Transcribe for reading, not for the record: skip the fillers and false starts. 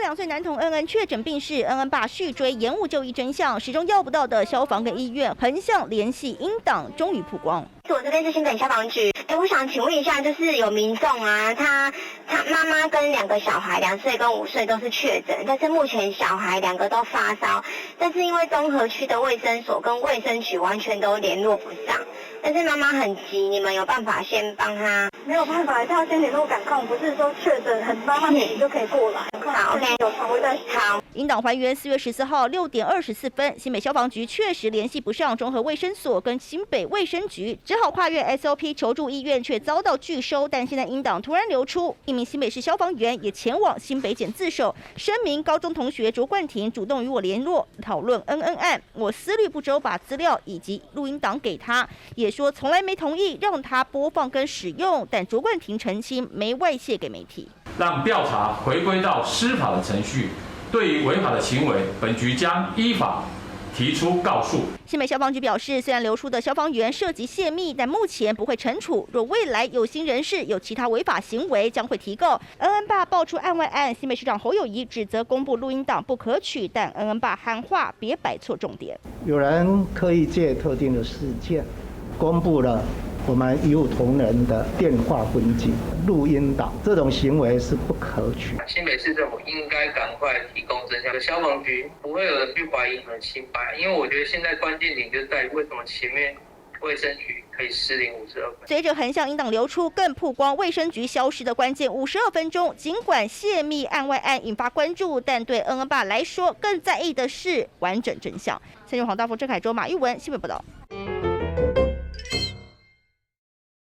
2岁男童恩恩确诊病逝，恩恩爸续追延误就医真相，始终要不到的消防跟医院横向联系音档终于曝光。我这边是新北消防局，我想请问一下，就是有民众啊，他妈妈跟2个小孩，2岁跟5岁都是确诊，但是目前小孩2个都发烧，但是因为中和区的卫生所跟卫生局完全都联络不上，但是妈妈很急，你们有办法先帮他？没有办法，他先联络感控，不是说确诊很妈妈你就可以过来。好 ，OK， 有常会在好。音档还原4月14号6点24分，新北消防局确实联系不上中和卫生所跟新北卫生局，只好跨越 SOP 求助医院，却遭到拒收。但现在音档突然流出，一名新北市消防员也前往新北检自首，声明高中同学卓冠廷主动与我联络，讨论恩恩案，我思虑不周，把资料以及录音档给他，也说从来没同意让他播放跟使用，但卓冠廷澄清没外泄给媒体，让调查回归到司法的程序。对于违法的行为，本局将依法提出告诉。新北消防局表示，虽然流出的消防员涉及泄密，但目前不会惩处。若未来有心人士有其他违法行为，将会提告。恩恩爸爆出案外案，新北市长侯友宜指责公布录音档不可取，但恩恩爸喊话别摆错重点。有人刻意借特定的事件，公布了我们医务同仁的电话分机、录音档，这种行为是不可取。新北市政府应该赶快提供真相，消防局不会有人去怀疑你们清白，因为我觉得现在关键点就在于为什么前面卫生局可以失灵52分。随着横向音档流出，更曝光卫生局消失的关键52分钟。尽管泄密案外案引发关注，但对恩恩爸来说，更在意的是完整真相。三立黄大夫郑凯洲、马玉文新闻报道。